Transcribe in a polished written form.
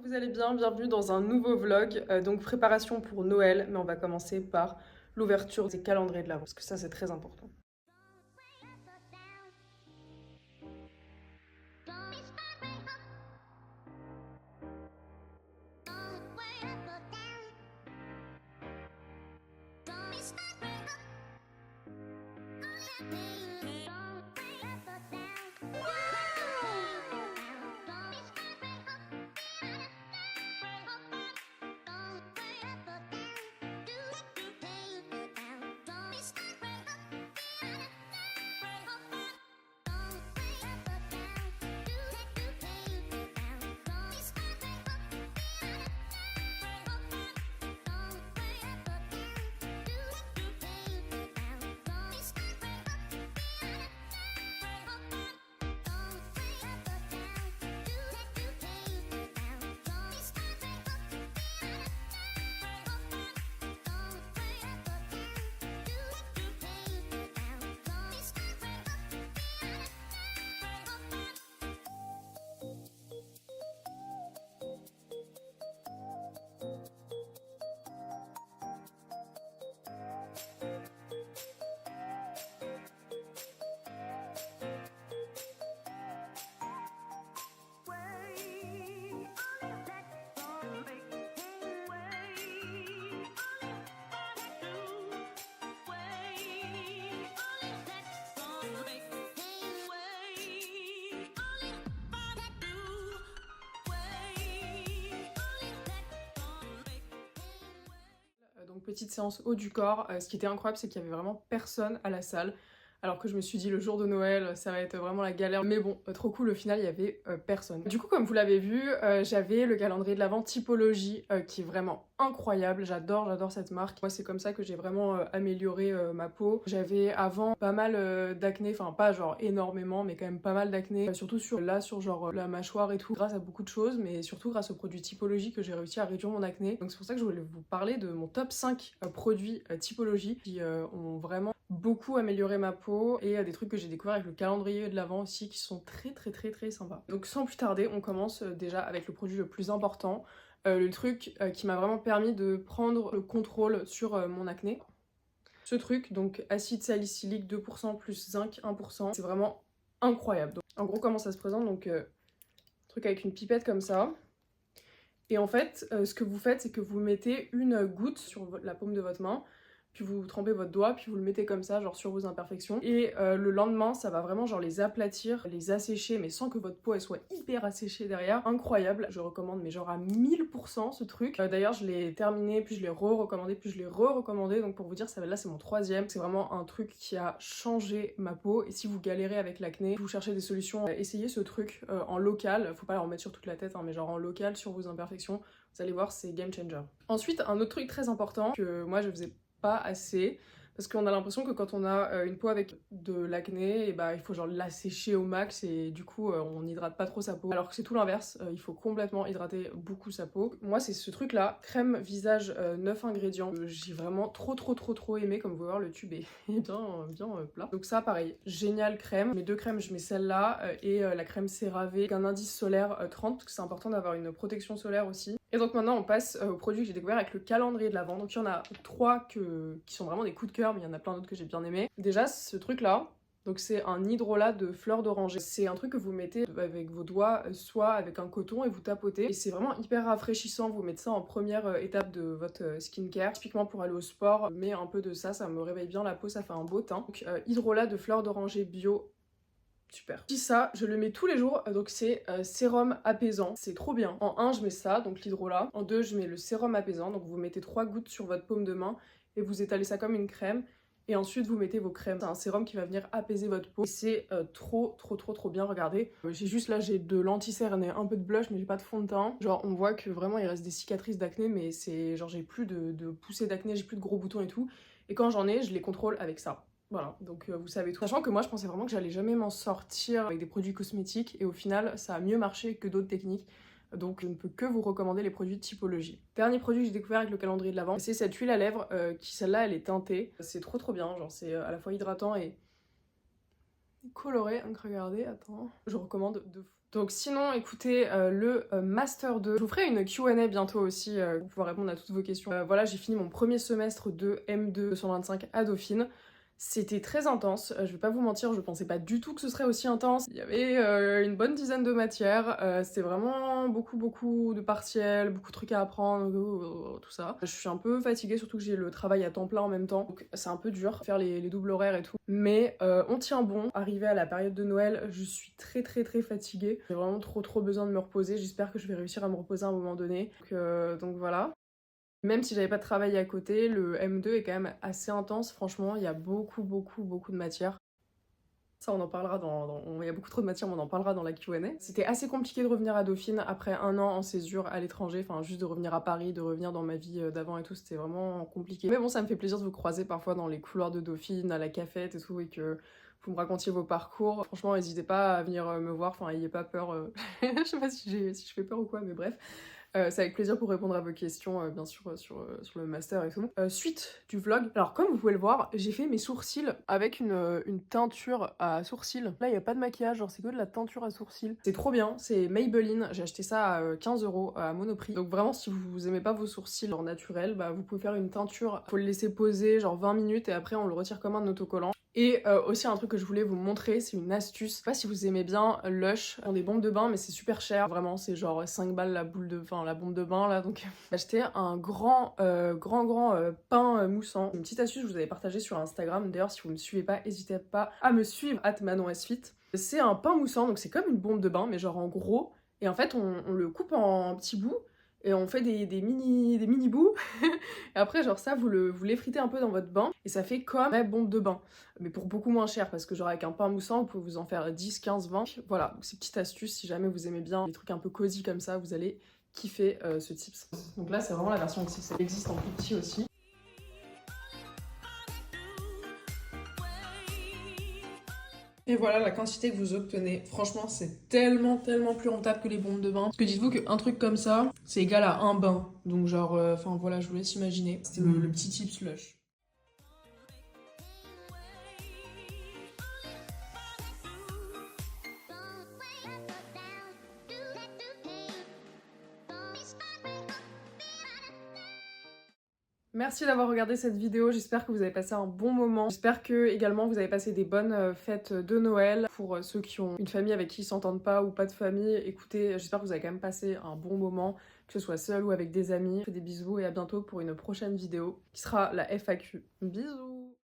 vous allez bien, bienvenue dans un nouveau vlog, donc préparation pour Noël, mais on va commencer par l'ouverture des calendriers de l'Avent, parce que ça c'est très important. Donc petite séance haut du corps, ce qui était incroyable c'est qu'il y avait vraiment personne à la salle. Alors que je me suis dit le jour de Noël ça va être vraiment la galère, mais bon trop cool, au final il y avait personne. Du coup comme vous l'avez vu, j'avais le calendrier de l'Avent Typologie qui est vraiment incroyable, j'adore cette marque. Moi c'est comme ça que j'ai vraiment amélioré ma peau. J'avais avant pas mal d'acné, enfin pas genre énormément mais quand même pas mal d'acné, surtout sur genre la mâchoire et tout, grâce à beaucoup de choses, mais surtout grâce aux produits Typologie que j'ai réussi à réduire mon acné. Donc c'est pour ça que je voulais vous parler de mon top 5 produits Typologie qui ont vraiment beaucoup amélioré ma peau, et des trucs que j'ai découvert avec le calendrier de l'Avent aussi qui sont très sympas. Donc sans plus tarder, on commence déjà avec le produit le plus important, le truc qui m'a vraiment permis de prendre le contrôle sur mon acné. Ce truc, donc acide salicylique 2% plus zinc 1%, c'est vraiment incroyable. Donc, en gros comment ça se présente, donc truc avec une pipette comme ça. Et en fait, ce que vous faites, c'est que vous mettez une goutte sur la paume de votre main, puis vous trempez votre doigt, puis vous le mettez comme ça, genre sur vos imperfections. Et le lendemain, ça va vraiment genre les aplatir, les assécher, mais sans que votre peau elle soit hyper asséchée derrière. Incroyable, je recommande, mais genre à 1000% ce truc. D'ailleurs, je l'ai terminé, puis je l'ai re-recommandé, puis je l'ai re-recommandé. Donc pour vous dire, là c'est mon troisième. C'est vraiment un truc qui a changé ma peau. Et si vous galérez avec l'acné, vous cherchez des solutions, essayez ce truc en local. Faut pas en mettre sur toute la tête, hein, mais genre en local sur vos imperfections. Vous allez voir, c'est game changer. Ensuite, un autre truc très important que moi je faisais pas assez, parce qu'on a l'impression que quand on a une peau avec de l'acné, et bah il faut genre l'assécher au max, et du coup on n'hydrate pas trop sa peau, alors que c'est tout l'inverse, il faut complètement hydrater beaucoup sa peau. Moi c'est ce truc là, crème visage 9 ingrédients, j'ai vraiment trop aimé. Comme vous pouvez voir, le tube est bien plat. Donc ça pareil, génial crème. Mes deux crèmes, je mets celle-là et la crème CeraVe avec un indice solaire 30, parce que c'est important d'avoir une protection solaire aussi. Et donc maintenant on passe aux produits que j'ai découvert avec le calendrier de l'Avent. Donc il y en a trois qui sont vraiment des coups de cœur, mais il y en a plein d'autres que j'ai bien aimé. Déjà ce truc là, donc c'est un hydrolat de fleurs d'oranger. C'est un truc que vous mettez avec vos doigts, soit avec un coton, et vous tapotez. Et c'est vraiment hyper rafraîchissant, vous mettez ça en première étape de votre skincare. Typiquement pour aller au sport, mais un peu de ça, ça me réveille bien la peau, ça fait un beau teint. Donc hydrolat de fleurs d'oranger bio. Super. Puis ça, je le mets tous les jours, donc c'est sérum apaisant, c'est trop bien. En 1, je mets ça, donc l'hydrolat. En 2, je mets le sérum apaisant, donc vous mettez 3 gouttes sur votre paume de main et vous étalez ça comme une crème. Et ensuite, vous mettez vos crèmes. C'est un sérum qui va venir apaiser votre peau. C'est trop bien, regardez. J'ai de l'anti-cerne et un peu de blush, mais j'ai pas de fond de teint. Genre, on voit que vraiment, il reste des cicatrices d'acné, mais c'est genre, j'ai plus de poussées d'acné, j'ai plus de gros boutons et tout. Et quand j'en ai, je les contrôle avec ça. Voilà, donc vous savez tout. Sachant que moi je pensais vraiment que j'allais jamais m'en sortir avec des produits cosmétiques, et au final ça a mieux marché que d'autres techniques. Donc je ne peux que vous recommander les produits de Typologie. Dernier produit que j'ai découvert avec le calendrier de l'Avent, c'est cette huile à lèvres qui, celle-là, elle est teintée. C'est trop bien, genre c'est à la fois hydratant et coloré. Donc regardez, attends, je recommande de fou. Donc sinon, écoutez, le Master 2, je vous ferai une Q&A bientôt aussi pour pouvoir répondre à toutes vos questions. Voilà, j'ai fini mon premier semestre de M2 225 à Dauphine. C'était très intense, je vais pas vous mentir, je pensais pas du tout que ce serait aussi intense. Il y avait une bonne dizaine de matières, c'était vraiment beaucoup de partiels, beaucoup de trucs à apprendre, tout ça. Je suis un peu fatiguée, surtout que j'ai le travail à temps plein en même temps, donc c'est un peu dur, faire les doubles horaires et tout. Mais on tient bon. Arrivé à la période de Noël, je suis très fatiguée. J'ai vraiment trop besoin de me reposer, j'espère que je vais réussir à me reposer à un moment donné. Donc voilà. Même si j'avais pas de travail à côté, le M2 est quand même assez intense, franchement, il y a beaucoup de matières. Ça, on en parlera il y a beaucoup trop de matières, mais on en parlera dans la Q&A. C'était assez compliqué de revenir à Dauphine après un an en césure à l'étranger, enfin juste de revenir à Paris, de revenir dans ma vie d'avant et tout, c'était vraiment compliqué. Mais bon, ça me fait plaisir de vous croiser parfois dans les couloirs de Dauphine, à la cafette et tout, et que vous me racontiez vos parcours. Franchement, n'hésitez pas à venir me voir, enfin, ayez pas peur. Je sais pas si je fais peur ou quoi, mais bref. C'est avec plaisir pour répondre à vos questions, bien sûr, sur le master et tout. Suite du vlog. Alors, comme vous pouvez le voir, j'ai fait mes sourcils avec une teinture à sourcils. Là, il n'y a pas de maquillage, genre c'est que de la teinture à sourcils. C'est trop bien, c'est Maybelline. J'ai acheté ça à 15 € à Monoprix. Donc vraiment, si vous aimez pas vos sourcils genre naturels, bah vous pouvez faire une teinture. Faut le laisser poser genre 20 minutes et après on le retire comme un autocollant. Et aussi un truc que je voulais vous montrer, c'est une astuce. Je sais pas si vous aimez bien Lush, ils ont des bombes de bain mais c'est super cher. Vraiment c'est genre 5 balles la bombe de bain là. Donc j'ai acheté un grand pain moussant. Une petite astuce que je vous avais partagée sur Instagram. D'ailleurs si vous me suivez pas, n'hésitez pas à me suivre @manonsfit. C'est un pain moussant donc c'est comme une bombe de bain mais genre en gros. Et en fait on le coupe en petits bouts. Et on fait des mini bouts. Et après, genre ça, vous l'effritez un peu dans votre bain. Et ça fait comme une vraie bombe de bain. Mais pour beaucoup moins cher. Parce que genre avec un pain moussant, vous pouvez vous en faire 10, 15, 20. Voilà, donc c'est petite astuce. Si jamais vous aimez bien les trucs un peu cosy comme ça, vous allez kiffer ce tips. Donc là, c'est vraiment la version XXL. Ça existe en plus petit aussi. Et voilà la quantité que vous obtenez. Franchement, c'est tellement plus rentable que les bombes de bain. Parce que dites-vous qu'un truc comme ça, c'est égal à un bain. Donc genre, enfin voilà, je vous laisse imaginer. C'était le petit tip slush. Merci d'avoir regardé cette vidéo, j'espère que vous avez passé un bon moment. J'espère que également vous avez passé des bonnes fêtes de Noël. Pour ceux qui ont une famille avec qui ils s'entendent pas ou pas de famille, écoutez, j'espère que vous avez quand même passé un bon moment, que ce soit seul ou avec des amis. Je vous fais des bisous et à bientôt pour une prochaine vidéo qui sera la FAQ. Bisous!